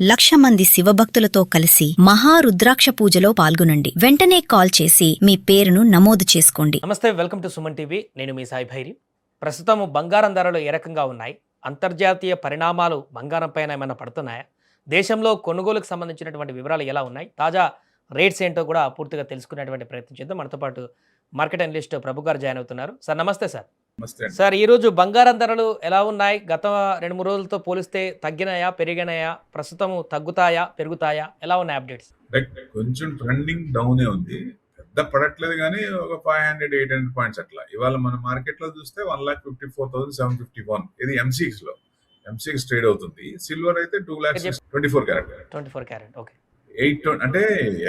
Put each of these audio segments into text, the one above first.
1,00,000 మంది శివభక్తులతో కలిసి మహారుద్రాక్ష పూజలో పాల్గొనండి. వెంటనే కాల్ చేసి మీ పేరును నమోదు చేసుకోండి. నమస్తే, వెల్కమ్ టు సుమన్ టీవీ. నేను మీ సాయి భైరి. ప్రస్తుతం బంగారం ధరలు ఏ రకంగా ఉన్నాయి? అంతర్జాతీయ పరిణామాలు బంగారం పైన ఏమైనా పడుతున్నాయా? దేశంలో కొనుగోలుకు సంబంధించినటువంటి వివరాలు ఎలా ఉన్నాయి? తాజా రేట్స్ ఏంటో కూడా పూర్తిగా తెలుసుకునేటువంటి ప్రయత్నం చేద్దాం. మనతో పాటు మార్కెట్ అనలిస్ట్ ప్రభు గారు జాయిన్ అవుతున్నారు. సార్ నమస్తే. సార్, ఈరోజు బంగారం ధరలు ఎలా ఉన్నాయి? గత 2-3 రోజులతో పోలిస్తే తగ్గినాయా, పెరిగినాయా? ప్రస్తుతం తగ్గుతాయా, పెరుగుతాయా? ఎలా ఉన్నాయి అప్డేట్స్? కొంచెం ట్రెండింగ్ డౌనే ఉంది, పెద్ద పడట్లేదు కానీ ఒక 500-800 పాయింట్స్ అట్లా. ఇవాళ మన మార్కెట్ లో చూస్తే 1,54,751 ఇది ఎంసీఎక్స్ ట్రేడ్ అవుతుంది. సిల్వర్ అయితే 2,24 క్యారెట్. ఓకే. 8 అంటే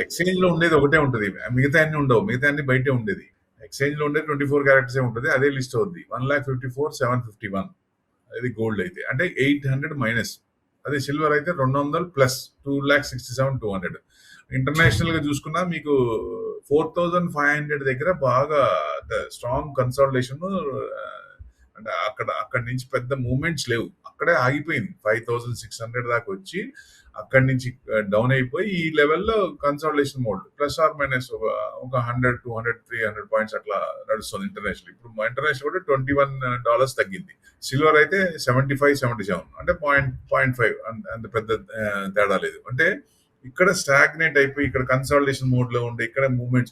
ఎక్స్చేంజ్ లో ఉండేది ఒకటే ఉంటుంది, మిగతా అన్ని ఉండవు. మిగతా అన్ని బయటే ఉండేది. ఎక్స్చేంజ్ లో ఉండేది 24 క్యారెట్స్ ఉంటుంది, అదే లిస్ట్ అవుద్ది. 1,54,751 అది గోల్డ్ అయితే, అంటే 800 మైనస్. అదే సిల్వర్ అయితే 200 ప్లస్ 2,67,200. ఇంటర్నేషనల్ గా చూసుకున్నా మీకు 4,500 దగ్గర బాగా స్ట్రాంగ్ కన్సాలిడేషన్. అంటే అక్కడి నుంచి పెద్ద మూవ్మెంట్స్ లేవు, అక్కడే ఆగిపోయింది. 5,600 దాకా వచ్చి అక్కడి నుంచి డౌన్ అయిపోయి ఈ లెవెల్లో consolidation mode, plus or minus ఒక 100, 200, 300 పాయింట్స్ అట్లా నడుస్తుంది ఇంటర్నేషనల్. ఇప్పుడు ఇంటర్నేషనల్ కూడా $21 తగ్గింది. సిల్వర్ అయితే 75, 77, అంటే 0.5 అంత పెద్ద తేడా లేదు. అంటే ఇక్కడ స్టాగ్నేట్ అయిపోయి ఇక్కడ కన్సాలిడేషన్ మోడ్ లో ఉండే ఇక్కడ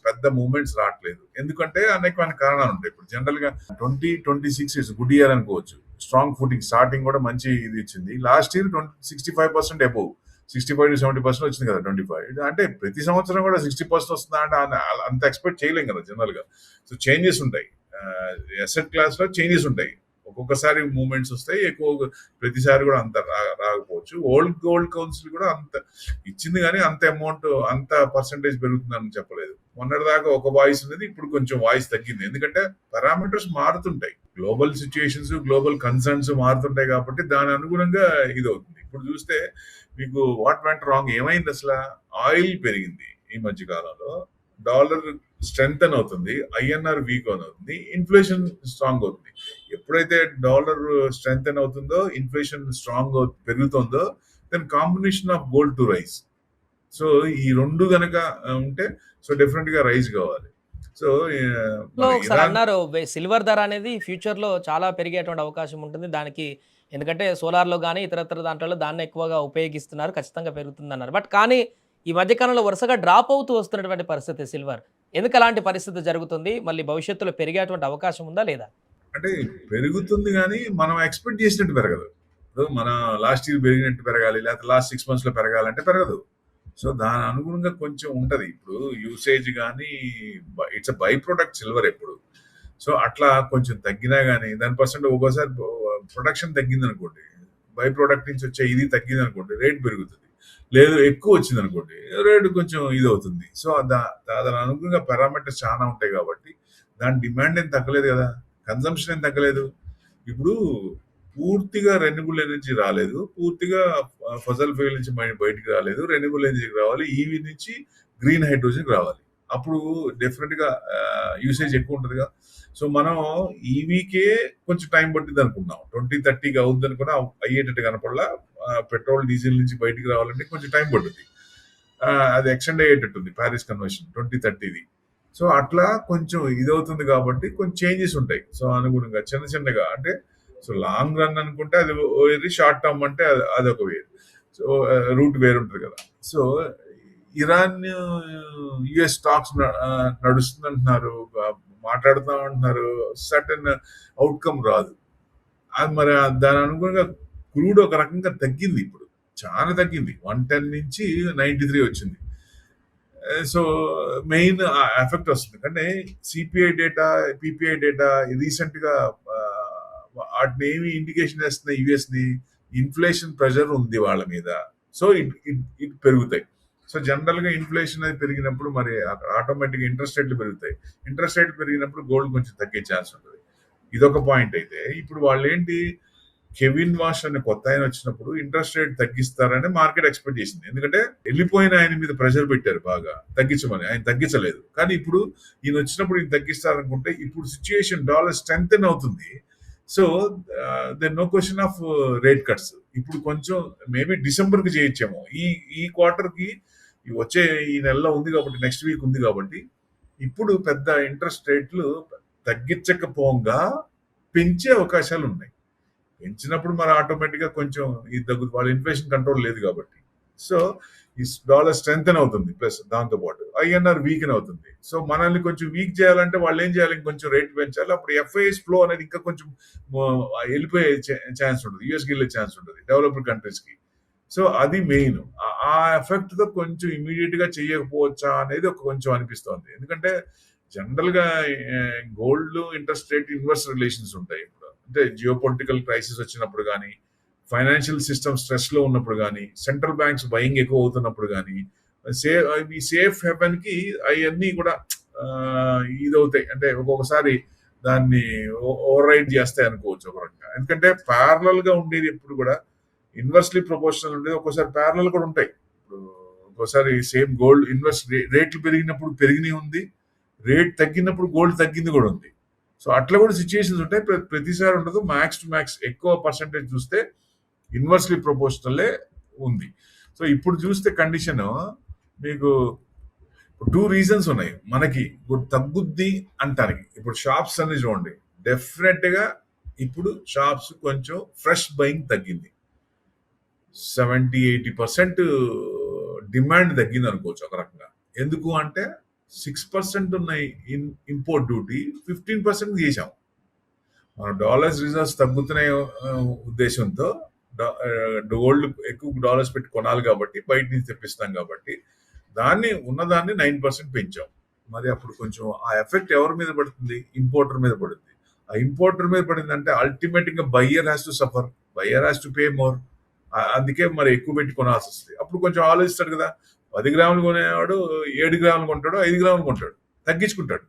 పెద్ద మూవ్మెంట్స్ రావట్లేదు. ఎందుకంటే అనేకమైన కారణాలు ఉంటాయి. ఇప్పుడు జనరల్ గా 2026 ఇస్ గుడ్ ఇయర్ అనుకోవచ్చు. స్ట్రాంగ్ ఫుటింగ్ స్టార్టింగ్ కూడా మంచి ఇది ఇచ్చింది. లాస్ట్ ఇయర్ 65% అబోవ్, 65-70% వచ్చింది కదా 25. అంటే ప్రతి సంవత్సరం కూడా 60% వస్తుందా అంటే అంత ఎక్స్పెక్ట్ చేయలేం కదా జనరల్ గా. సో చేంజెస్ ఉంటాయి, అసెట్ క్లాస్ లో చేంజెస్ ఉంటాయి. ఒక్కొక్కసారి మూవ్మెంట్స్ వస్తాయి, ఎక్కువ ప్రతిసారి కూడా అంత రాకపోవచ్చు. ఓల్డ్ గోల్డ్ కౌన్సిల్ కూడా అంత ఇచ్చింది కానీ అంత అమౌంట్, అంత పర్సంటేజ్ పెరుగుతుందని చెప్పలేదు. మొన్నటిదాకా ఒక వాయిస్ ఉన్నది, ఇప్పుడు కొంచెం వాయిస్ తగ్గింది. ఎందుకంటే పారామీటర్స్ మారుతుంటాయి, గ్లోబల్ సిచ్యుయేషన్స్, గ్లోబల్ కన్సర్న్స్ మారుతుంటాయి కాబట్టి దాని అనుగుణంగా ఇది అవుతుంది. ఇప్పుడు చూస్తే మీకు వాట్ వెంట్ రాంగ్ ఏమైంది? అసలు ఆయిల్ పెరిగింది ఈ మధ్య కాలంలో, డాలర్ స్ట్రెంగ్తన్ అవుతుంది, ఐఎన్ఆర్ వీక్ అవుతుంది, ఇన్ఫ్లేషన్ స్ట్రాంగ్ అవుతుంది. ఎప్పుడైతే డాలర్ స్ట్రెంగ్తన్ అవుతుందో, ఇన్ఫ్లేషన్ స్ట్రాంగ్ పెరుగుతుందో, then combination of gold to rise. So ఈ రెండు గనక ఉంటే సో డెఫినెట్ గా రైజ్ కావాలి. సో అన్నారు సిల్వర్ ధర అనేది ఫ్యూచర్ లో చాలా పెరిగేటువంటి అవకాశం ఉంటుంది దానికి. ఎందుకంటే సోలార్ లో కానీ ఇతరత్ర దాంట్లో దాన్ని ఎక్కువగా ఉపయోగిస్తున్నారు, ఖచ్చితంగా పెరుగుతుంది అన్నారు. బట్ కానీ ఈ మధ్యకాలంలో వరుసగా డ్రాప్ అవుతూ వస్తున్నటువంటి పరిస్థితి సిల్వర్. ఎందుకు అలాంటి పరిస్థితి జరుగుతుంది? మళ్ళీ భవిష్యత్తులో పెరిగేటువంటి అవకాశం ఉందా లేదా? అంటే పెరుగుతుంది కానీ మనం ఎక్స్పెక్ట్ చేసినట్టు పెరగదు. మన లాస్ట్ ఇయర్ పెరిగినట్టు పెరగాలి, లేకపోతే లాస్ట్ 6 months లో పెరగాలంటే పెరగదు. సో దాని అనుగుణంగా కొంచెం ఉంటది. ఇప్పుడు యూసేజ్ కానీ it's a by product silver ఎప్పుడు. సో అట్లా కొంచెం తగ్గినా కానీ దాని పర్సెంట్ ఒక్కోసారి ప్రొడక్షన్ తగ్గింది అనుకోండి, బై ప్రొడక్ట్ నుంచి వచ్చే ఇది తగ్గింది అనుకోండి, రేట్ పెరుగుతుంది. లేదు ఎక్కువ వచ్చింది అనుకోండి, రేటు కొంచెం ఇది అవుతుంది. సో దాని అనుగుణంగా పారామీటర్స్ చాలా ఉంటాయి కాబట్టి దాని డిమాండ్ ఏం తగ్గలేదు కదా, కన్సంప్షన్ ఏం తగ్గలేదు. ఇప్పుడు పూర్తిగా రెన్యూబుల్ ఎనర్జీ రాలేదు, పూర్తిగా ఫసల్ ఫ్యూయల్ నుంచి బయటికి రాలేదు, రెన్యూబుల్ ఎనర్జీకి రావాలి, ఈవీ నుంచి గ్రీన్ హైడ్రోజన్ రావాలి. అప్పుడు డెఫినెట్ గా యూసేజ్ ఎక్కువ ఉంటుందిగా. సో మనం ఈవీకే కొంచెం టైం పట్టింది అనుకున్నాం, 2030కి అవుద్ది అనుకున్నా, అయ్యేటట్టు కనపడలా. పెట్రోల్ డీజిల్ నుంచి బయటికి రావాలంటే కొంచెం టైం పడుతుంది. అది ఎక్స్టెండ్ అయ్యేటట్టుంది ప్యారిస్ కన్వెన్షన్ 2030ది. సో అట్లా కొంచెం ఇదవుతుంది కాబట్టి కొంచెం చేంజెస్ ఉంటాయి. సో అనుగుణంగా చిన్నగా అంటే, సో లాంగ్ రన్ అనుకుంటే అది వేరు, షార్ట్ టర్మ్ అంటే అదొక వేరు. సో రూట్ వేరు ఉంటుంది కదా. సో ఇరాన్ యుఎస్ టాక్స్ నడుస్తుంది అంటున్నారు, మాట్లాడుతాం అంటున్నారు, సర్టన్ అవుట్కమ్ రాదు. అది మరి దాని అనుగుణంగా క్రూడ్ ఒక రకంగా తగ్గింది, ఇప్పుడు చాలా తగ్గింది. 110 నుంచి 93 వచ్చింది. సో మెయిన్ ఎఫెక్ట్ వస్తుంది. కానీ CPI data, PPI data recent గా వాటిని ఏమి ఇండికేషన్ చేస్తున్నాయి? యుఎస్ ని ఇన్ఫ్లేషన్ ప్రెషర్ ఉంది వాళ్ళ మీద, సో ఇట్ పెరుగుతాయి. సో జనరల్ గా ఇన్ఫ్లేషన్ అది పెరిగినప్పుడు మరి ఆటోమేటిక్ ఇంట్రెస్ట్ రేట్లు పెరుగుతాయి. ఇంట్రెస్ట్ రేట్లు పెరిగినప్పుడు గోల్డ్ కొంచెం తగ్గే ఛాన్స్ ఉంటుంది. ఇదొక పాయింట్. అయితే ఇప్పుడు వాళ్ళు ఏంటి, కెవిన్ వాష్ అనే కొత్త ఆయన వచ్చినప్పుడు ఇంట్రెస్ట్ రేట్ తగ్గిస్తారని మార్కెట్ ఎక్స్పెక్ట్ చేసింది. ఎందుకంటే వెళ్ళిపోయిన ఆయన మీద ప్రెషర్ పెట్టారు బాగా తగ్గించమని, ఆయన తగ్గించలేదు. కానీ ఇప్పుడు ఈయన వచ్చినప్పుడు ఈయన తగ్గిస్తారనుకుంటే ఇప్పుడు సిచ్యుయేషన్ డాలర్ స్ట్రెంగ్తెన్ అవుతుంది. So then no question of rate cuts. ఇప్పుడు కొంచెం మేబీ డిసెంబర్కి చేయొచ్చేమో, ఈ క్వార్టర్కి వచ్చే ఈ నెలలో ఉంది కాబట్టి, నెక్స్ట్ వీక్ ఉంది కాబట్టి ఇప్పుడు పెద్ద ఇంట్రెస్ట్ రేట్లు తగ్గించకపోగా పెంచే అవకాశాలు ఉన్నాయి. పెంచినప్పుడు మరి ఆటోమేటిక్గా కొంచెం ఇది తగ్గుతుంది, వాళ్ళ ఇన్ఫ్లేషన్ కంట్రోల్ లేదు కాబట్టి. సో ఈ డాలర్ స్ట్రెంగ్తన్ అవుతుంది, ప్లస్ దాంతోపాటు ఐఎన్ఆర్ వీకెన్ అవుతుంది. సో మనల్ని కొంచెం వీక్ చేయాలంటే వాళ్ళు ఏం చేయాలి, ఇంకొంచెం రేట్ పెంచాలి. అప్పుడు ఎఫ్ఐఎస్ ఫ్లో అనేది ఇంకా కొంచెం వెళ్ళిపోయే ఛాన్స్ ఉంటుంది, యూఎస్కి వెళ్ళే ఛాన్స్ ఉంటుంది డెవలప్డ్ కంట్రీస్కి. సో అది మెయిన్. ఆ ఎఫెక్ట్ తో కొంచెం ఇమీడియట్ గా చేయకపోవచ్చా అనేది ఒక కొంచెం అనిపిస్తోంది. ఎందుకంటే జనరల్ గా gold interest rate inverse relations ఉంటాయి. ఇప్పుడు అంటే జియో పొలిటికల్ క్రైసిస్ వచ్చినప్పుడు కానీ, ఫైనాన్షియల్ సిస్టమ్ స్ట్రెస్ లో ఉన్నప్పుడు కానీ, సెంట్రల్ బ్యాంక్స్ బయింగ్ ఎక్కువ అవుతున్నప్పుడు కానీ, ఈ సేఫ్ హెవెన్ కి అవన్నీ కూడా ఇదవుతాయి. అంటే ఒక్కొక్కసారి దాన్ని ఓవర్ రైడ్ చేస్తాయి అనుకోవచ్చు ఒక రకంగా. ఎందుకంటే ప్యారలల్ గా ఉండేది ఎప్పుడు కూడా ఇన్వర్స్లీ ప్రపోర్షనల్ ఉండేది, ఒక్కోసారి ప్యారలల్ కూడా ఉంటాయి. ఇప్పుడు ఒక్కోసారి సేమ్ గోల్డ్ ఇన్వెస్ట్ రేట్లు పెరిగినప్పుడు పెరిగినవి ఉంది, రేట్ తగ్గినప్పుడు గోల్డ్ తగ్గింది కూడా ఉంది. సో అట్లా కూడా సిచ్యుయేషన్స్ ఉంటాయి, ప్రతిసారి ఉండదు. మ్యాక్స్ టు మ్యాక్స్ ఎక్కువ పర్సెంటేజ్ చూస్తే ఇన్వర్స్లీ ప్రపోర్షనల్లే ఉంది. సో ఇప్పుడు చూస్తే కండిషన్ మీకు 2 రీజన్స్ ఉన్నాయి మనకి ఇప్పుడు తగ్గుద్ది అంటానికి. ఇప్పుడు షాప్స్ అన్ని చూడండి, డెఫినెట్ గా ఇప్పుడు షాప్స్ కొంచెం ఫ్రెష్ బయింగ్ తగ్గింది. 70-80% డిమాండ్ తగ్గింది అనుకోవచ్చు ఒక రకంగా. ఎందుకు అంటే 6% ఉన్న ఇంపోర్ట్ డ్యూటీ 15% చేశాం. మన డాలర్స్ రిజర్వ్స్ తగ్గుతున్నాయి ఉద్దేశంతో, గోల్డ్ ఎక్కువ డాలర్స్ పెట్టి కొనాలి కాబట్టి, బయట నుంచి తెప్పిస్తాం కాబట్టి దాన్ని 9% పెంచాం. మరి అప్పుడు కొంచెం ఆ ఎఫెక్ట్ ఎవరి మీద పడుతుంది, ఇంపోర్టర్ మీద పడుతుంది. ఆ ఇంపోర్టర్ మీద పడిందంటే అల్టిమేట్ గా buyer has to suffer, buyer has to pay more. అందుకే మరి ఎక్కువ పెట్టి కొనాల్సి వస్తుంది. అప్పుడు కొంచెం ఆలోచిస్తాడు కదా, 10 గ్రాములు కొనేవాడు 7 గ్రాములు కొంటాడు, 5 గ్రాములు కొంటాడు, తగ్గించుకుంటాడు.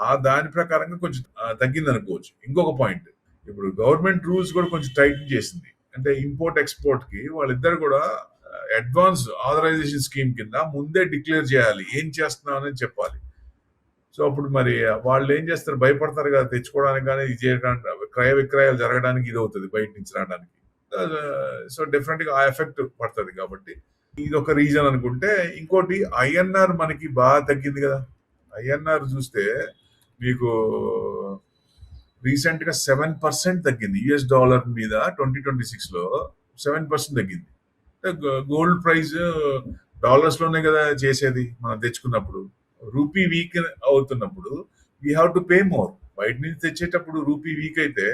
ఆ దాని ప్రకారంగా కొంచెం తగ్గింది అనుకోవచ్చు. ఇంకొక పాయింట్, ఇప్పుడు గవర్నమెంట్ రూల్స్ కూడా కొంచెం టైట్ చేసింది. అంటే ఇంపోర్ట్ ఎక్స్పోర్ట్ కి వాళ్ళిద్దరు కూడా అడ్వాన్స్ ఆథరైజేషన్ స్కీమ్ కింద ముందే డిక్లేర్ చేయాలి, ఏం చేస్తున్నామని చెప్పాలి. సో అప్పుడు మరి వాళ్ళు ఏం చేస్తారు, భయపడతారు కదా తెచ్చుకోవడానికి, కానీ ఇది చేయడానికి, క్రయ విక్రయాలు జరగడానికి ఇది అవుతుంది బయట నుంచి రావడానికి. సో డెఫినెట్ గా ఆ ఎఫెక్ట్ పడుతుంది కాబట్టి ఇది ఒక రీజన్ అనుకుంటే. ఇంకోటి ఐఎన్ఆర్ మనకి బాగా తగ్గింది కదా. ఐఎన్ఆర్ చూస్తే మీకు రీసెంట్ గా 7% తగ్గింది యుఎస్ డాలర్ మీద. 2026 లో 7% తగ్గింది. గోల్డ్ ప్రైస్ డాలర్స్ లోనే కదా చేసేది మనం తెచ్చుకున్నప్పుడు. రూపీ వీక్ అవుతున్నప్పుడు we have to pay more. బయట నుంచి తెచ్చేటప్పుడు రూపీ వీక్ అయితే,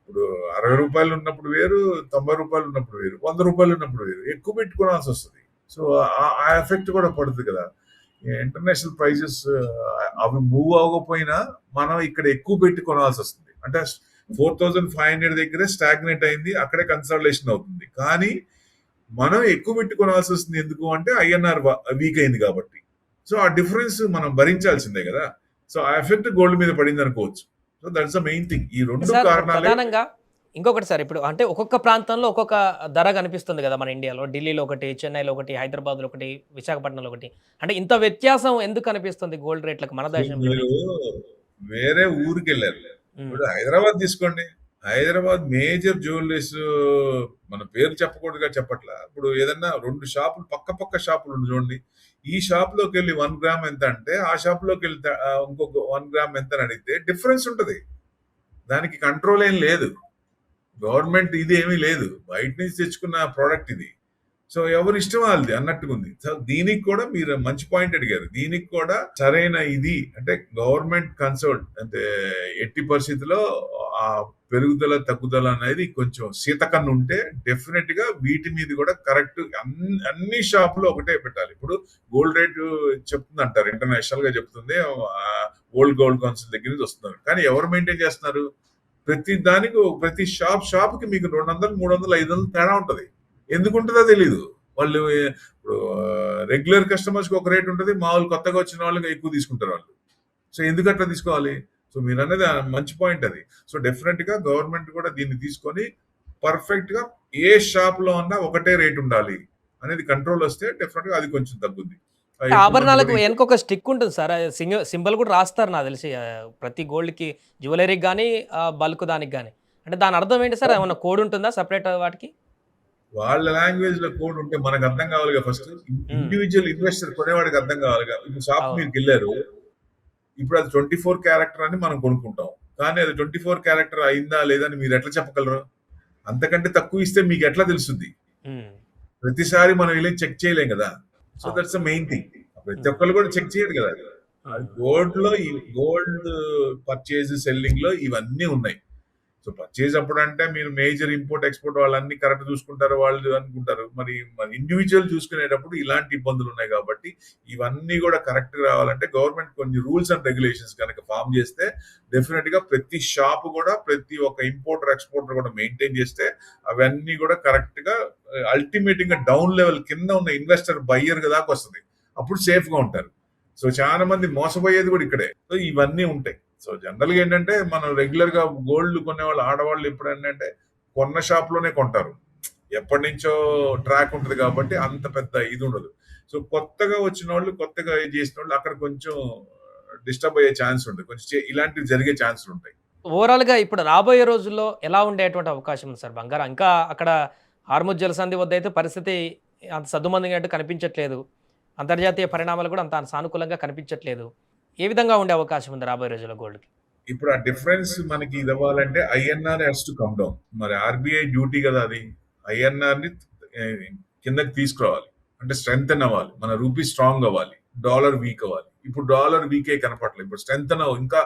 ఇప్పుడు 60 రూపాయలు ఉన్నప్పుడు వేరు, 90 రూపాయలు ఉన్నప్పుడు వేరు, 100 రూపాయలు ఉన్నప్పుడు వేరు, ఎక్కువ పెట్టుకోవాల్సి వస్తుంది. సో ఆ ఎఫెక్ట్ కూడా పడుతుంది కదా. ఇంటర్నేషనల్ ప్రైజెస్ అవి మూవ్ అవ్వకపోయినా మనం ఇక్కడ ఎక్కువ పెట్టి కొనాల్సి వస్తుంది. అంటే 4500 దగ్గరే స్టాగ్నేట్ అయింది, అక్కడే కన్సల్టేషన్ అవుతుంది. కానీ మనం ఎక్కువ పెట్టి కొనాల్సి వస్తుంది. ఎందుకు అంటే ఐఎన్ఆర్ వీక్ అయింది కాబట్టి. సో ఆ డిఫరెన్స్ మనం భరించాల్సిందే కదా. సో ఆ ఎఫెక్ట్ గోల్డ్ మీద పడింది అనుకోవచ్చు. So that's the main thing. ఈ రెండు కారణాలు. ప్రధానంగా ఇంకొకటి సార్, ఇప్పుడు అంటే ఒక్కొక్క ప్రాంతంలో ఒక్కొక్క ధర కనిపిస్తుంది కదా మన ఇండియాలో. ఢిల్లీలో ఒకటి, చెన్నైలో ఒకటి, హైదరాబాద్లో ఒకటి, విశాఖపట్నంలో ఒకటి. అంటే ఇంత వ్యత్యాసం ఎందుకు కనిపిస్తుంది గోల్డ్ రేట్లకు మన దేశంలో? వేరే ఊరికి వెళ్ళారు. ఇప్పుడు హైదరాబాద్ తీసుకోండి, హైదరాబాద్ మేజర్ జ్యువెలరీస్, మన పేరు చెప్పకూడదుగా చెప్పట్లా. ఇప్పుడు ఏదన్నా 2 షాపులు పక్క షాపులు చూడండి, ఈ షాప్ లోకి వెళ్ళి 1 గ్రామ్ ఎంత అంటే, ఆ షాప్ లోకి వెళ్ళి ఇంకొక 1 గ్రామ్ ఎంత అని అడిగితే డిఫరెన్స్ ఉంటది. దానికి కంట్రోల్ ఏం లేదు, గవర్నమెంట్ ఇది ఏమీ లేదు, బయట నుంచి తెచ్చుకున్న ప్రోడక్ట్ ఇది. సో ఎవరి ఇష్టం వాళ్ళది అన్నట్టుగా ఉంది. సో దీనికి కూడా మీరు మంచి పాయింట్ అడిగారు. దీనికి కూడా సరైన ఇది అంటే గవర్నమెంట్ కన్సల్ట్, అంటే ఎట్టి పరిస్థితిలో ఆ పెరుగుదల తగ్గుదల అనేది కొంచెం శీతకన్ను ఉంటే డెఫినెట్ గా వీటి మీద కూడా కరెక్ట్ అన్ని షాపులు ఒకటే పెట్టాలి. ఇప్పుడు గోల్డ్ రేటు చెప్తుంది అంటారు, ఇంటర్నేషనల్ గా చెప్తుంది, వరల్డ్ గోల్డ్ కౌన్సిల్ దగ్గర నుంచి వస్తున్నారు. కానీ ఎవరు మెయింటైన్ చేస్తున్నారు? ప్రతి దానికి ప్రతి షాప్కి మీకు 200, 300, 500 తేడా ఉంటది. ఎందుకుంటుందో తెలీదు. వాళ్ళు ఇప్పుడు రెగ్యులర్ కస్టమర్స్ కి ఒక రేట్ ఉంటుంది, మామూలు కొత్తగా వచ్చిన వాళ్ళకి ఎక్కువ తీసుకుంటారు వాళ్ళు. సో ఎందుకు అట్లా తీసుకోవాలి? సో మీరు అనేది మంచి పాయింట్ అది. సో డెఫినెట్ గా గవర్నమెంట్ కూడా దీన్ని తీసుకొని పర్ఫెక్ట్ గా ఏ షాప్ లో ఉన్నా ఒకటే రేట్ ఉండాలి అనేది కంట్రోల్ వస్తే డెఫినెట్ గా అది కొంచెం తగ్గుద్ది. ఆభరణాలకు వెనక ఒక స్టిక్ ఉంటుంది సార్, సింబల్ కూడా రాస్తారు నాకు తెలిసి, ప్రతి గోల్డ్కి, జ్యువెలరీకి కానీ, బల్క్ దానికి కానీ. అంటే దాని అర్థం ఏంటి సార్? ఏమన్నా కోడ్ ఉంటుందా సెపరేట్ వాటికి? వాళ్ళ లాంగ్వేజ్ లో కోడ్ ఉంటే మనకు అర్థం కావాలిగా ఫస్ట్. ఇండివిజువల్ ఇన్వెస్టర్ కొనేవాడికి అర్థం కావాలిగా. ఇప్పుడు షాప్ అవును. మీకు వెళ్ళారు, ఇప్పుడు అది 24 క్యారెక్టర్ అని మనం కొనుక్కుంటాం, కానీ అది 24 క్యారెక్టర్ అయిందా లేదా అని మీరు ఎట్లా చెప్పగలరు? అంతకంటే తక్కువ ఇస్తే మీకు ఎట్లా తెలుస్తుంది? ఉమ్, ప్రతిసారి మనం వెళ్ళి చెక్ చేయలేం కదా. సో అవును. That's the main thing. ప్రతి ఒక్కరు కూడా చెక్ చేయరు కదా. అది గోల్డ్ లో ఈ గోల్డ్ పర్చేజ్ సెల్లింగ్ లో ఇవన్నీ ఉన్నాయి. సో పర్చేజ్ అప్పుడు అంటే మీరు మేజర్ ఇంపోర్ట్ ఎక్స్పోర్ట్ వాళ్ళన్ని కరెక్ట్ చూసుకుంటారు వాళ్ళు అనుకుంటారు. మరి ఇండివిజువల్ చూసుకునేటప్పుడు ఇలాంటి ఇబ్బందులు ఉన్నాయి కాబట్టి ఇవన్నీ కూడా కరెక్ట్ రావాలంటే గవర్నమెంట్ కొన్ని రూల్స్ అండ్ రెగ్యులేషన్స్ కనుక ఫామ్ చేస్తే డెఫినెట్ గా ప్రతి షాప్ కూడా ప్రతి ఒక్క ఇంపోర్టర్ ఎక్స్పోర్టర్ కూడా మెయింటైన్ చేస్తే అవన్నీ కూడా కరెక్ట్ గా అల్టిమేట్ గా డౌన్ లెవెల్ కింద ఉన్న ఇన్వెస్టర్ బయ్యర్ దాకా వస్తుంది. అప్పుడు సేఫ్ గా ఉంటారు. సో చాలా మంది మోసపోయేది కూడా ఇక్కడే. సో ఇవన్నీ ఉంటాయి. సో జనరల్ గా ఏంటంటే మనం రెగ్యులర్ గా గోల్డ్ కొనే వాళ్ళు ఆడవాళ్ళు ఎప్పుడు ఏంటంటే కొన్న షాప్ లోనే కొంటారు. ఎప్పటి నుంచో ట్రాక్ ఉంటుంది కాబట్టి అంత పెద్ద ఇది ఉండదు. సో కొత్తగా వచ్చిన వాళ్ళు, కొత్తగా చేసిన వాళ్ళు అక్కడ కొంచెం డిస్టర్బ్ అయ్యే ఛాన్స్ ఉంటుంది. కొంచెం ఇలాంటివి జరిగే ఛాన్సులు ఉంటాయి. ఓవరాల్ గా ఇప్పుడు రాబోయే రోజుల్లో ఎలా ఉండేటువంటి అవకాశం ఉంది సార్ బంగారం? ఇంకా అక్కడ హార్ముజ్ జలసంధి వద్ద అయితే పరిస్థితి అంత సద్దుమందినట్టు కనిపించట్లేదు. అంతర్జాతీయ పరిణామాలు కూడా అంత సానుకూలంగా కనిపించట్లేదు. ఏ విధంగా ఉండే అవకాశం ఉంది రాబోయే రోజుల్లో గోల్డ్‌కి? ఇప్పుడు ఆ డిఫరెన్స్ మనకి ఇది అవ్వాలంటే INR has to come down. మరి ఆర్బీఐ డ్యూటీ కదా అది. ఐఎన్ఆర్ ని కిందకి తీసుకురావాలి, అంటే స్ట్రెంగ్ అవ్వాలి, మన రూపీ స్ట్రాంగ్ అవ్వాలి, డాలర్ వీక్ అవ్వాలి. ఇప్పుడు డాలర్ వీకే కనపడలేదు. ఇప్పుడు స్ట్రెంగ్ ఇంకా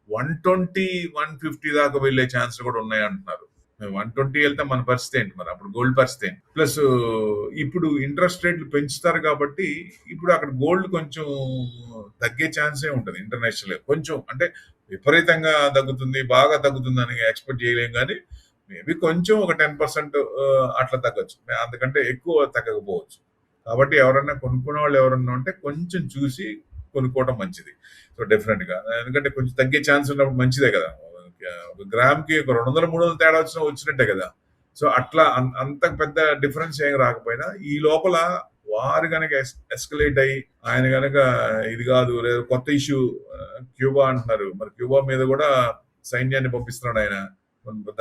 120, 150 దాకా వెళ్లే ఛాన్స్ కూడా ఉన్నాయి అంటున్నారు. 120 వెళ్తే మన పరిస్థితి ఏంటి మరి? అప్పుడు గోల్డ్ పరిస్థితి ఏంటి? ప్లస్ ఇప్పుడు ఇంట్రెస్ట్ రేట్లు పెంచుతారు కాబట్టి ఇప్పుడు అక్కడ గోల్డ్ కొంచెం తగ్గే ఛాన్సే ఉంటుంది ఇంటర్నేషనల్. కొంచెం అంటే విపరీతంగా తగ్గుతుంది, బాగా తగ్గుతుంది అని ఎక్స్పెక్ట్ చేయలేం, కానీ మేబీ కొంచెం ఒక 10% అట్లా తగ్గచ్చు. అందుకంటే ఎక్కువ తగ్గకపోవచ్చు. కాబట్టి ఎవరన్నా కొనుక్కునే వాళ్ళు ఎవరన్నా ఉంటే కొంచెం చూసి కొనుక్కోవడం మంచిది. సో డెఫినెట్ గా, ఎందుకంటే కొంచెం తగ్గే ఛాన్స్ ఉన్నప్పుడు మంచిదే కదా. ఒక గ్రామ్ కి ఒక 200, 300 తేడా వచ్చినట్టే కదా. సో అట్లా అంత పెద్ద డిఫరెన్స్ ఏం రాకపోయినా ఈ లోపల వారు కనుక ఎస్కలేట్ అయ్యి ఆయన కనుక ఇది కాదు, లేదా కొత్త ఇష్యూ క్యూబా అంటున్నారు, మరి క్యూబా మీద కూడా సైన్యాన్ని పంపిస్తున్నాడు ఆయన.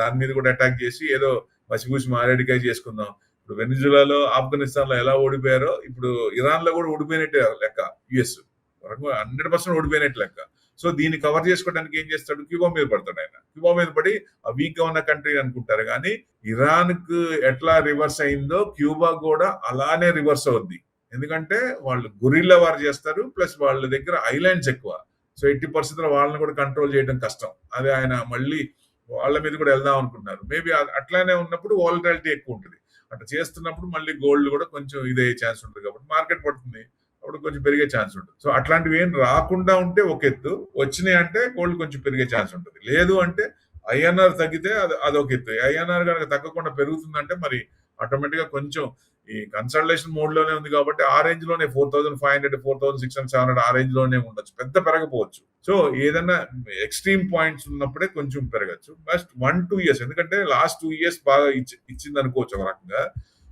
దాని మీద కూడా అటాక్ చేసి ఏదో మసిపూసి మారేడికాయ చేసుకుందాం. ఇప్పుడు వెనిజులాలో, ఆఫ్ఘనిస్తాన్ లో ఎలా ఓడిపోయారో ఇప్పుడు ఇరాన్ లో కూడా ఓడిపోయినట్టే లెక్క. యుఎస్ 100% ఓడిపోయినట్టు లెక్క. సో దీన్ని కవర్ చేసుకోవడానికి ఏం చేస్తాడు? క్యూబా మీద పడతాడు ఆయన. క్యూబా మీద పడి ఆ వీక్ గా ఉన్న కంట్రీ అనుకుంటారు, కానీ ఇరాన్ కు ఎట్లా రివర్స్ అయిందో క్యూబా కూడా అలానే రివర్స్ అవుద్ది. ఎందుకంటే వాళ్ళు గురిల్లా వారు చేస్తారు, ప్లస్ వాళ్ళ దగ్గర ఐలాండ్స్ ఎక్కువ. సో 80% వాళ్ళని కూడా కంట్రోల్ చేయడం కష్టం. అదే ఆయన మళ్ళీ వాళ్ళ మీద కూడా వెళ్దాం అనుకుంటున్నారు. మేబీ అట్లానే ఉన్నప్పుడు వాలటాలిటీ ఎక్కువ ఉంటుంది. అట్లా చేస్తున్నప్పుడు మళ్ళీ గోల్డ్ కూడా కొంచెం ఇదే ఛాన్స్ ఉంటుంది కాబట్టి మార్కెట్ పడుతుంది, అప్పుడు కొంచెం పెరిగే ఛాన్స్ ఉంటుంది. సో అట్లాంటివి ఏం రాకుండా ఉంటే ఒక ఎత్తు, వచ్చినాయి అంటే గోల్డ్ కొంచెం పెరిగే ఛాన్స్ ఉంటుంది. లేదు అంటే ఐఎన్ఆర్ తగ్గితే అదొక ఎత్తు. ఐఎన్ఆర్ కనుక తగ్గకుండా పెరుగుతుందంటే మరి ఆటోమేటిక్ గా కొంచెం ఈ కన్సల్టేషన్ మోడ్ లోనే ఉంది కాబట్టి ఆ రేంజ్ లోనే 4500, 4600, 700 ఆ రేంజ్ లోనే ఉండొచ్చు, పెద్ద పెరగపోవచ్చు. సో ఏదైనా ఎక్స్ట్రీమ్ పాయింట్స్ ఉన్నప్పుడే కొంచెం పెరగచ్చు. బస్ట్ 1-2 ఇయర్స్, ఎందుకంటే లాస్ట్ 2 ఇయర్స్ బాగా ఇచ్చింది అనుకోవచ్చు ఒక రకంగా.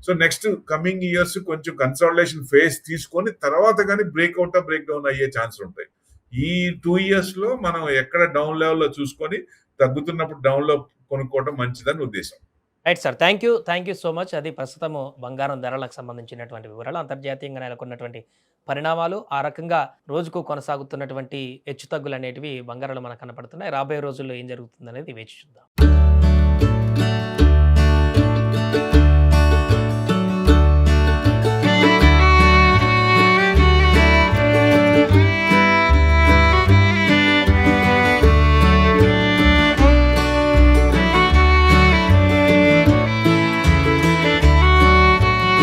సో నెక్స్ట్ కమింగ్ ఇయర్స్ కొంచెం కన్సల్టేషన్ ఫేజ్ తీసుకొని తర్వాత కానీ బ్రేక్అవుట్ బ్రేక్ డౌన్ అయ్యే ఛాన్స్ ఉంటాయి. ఈ 2 ఇయర్స్ లో మనం ఎక్కడ డౌన్ లెవెల్ లో చూసుకొని తగ్గుతున్నప్పుడు డౌన్ లో కొనుక్కోవడం మంచిదని ఉద్దేశం. Right sir. Thank you so much. అది ప్రస్తుతము బంగారం ధరలకు సంబంధించినటువంటి వివరాలు, అంతర్జాతీయంగా నెలకొన్నటువంటి పరిణామాలు, ఆ రకంగా రోజుకు కొనసాగుతున్నటువంటి హెచ్చుతగ్గులు అనేటివి బంగారంలో మనకు కనపడుతున్నాయి. రాబోయే రోజుల్లో ఏం జరుగుతుందనేది వేచి చూద్దాం.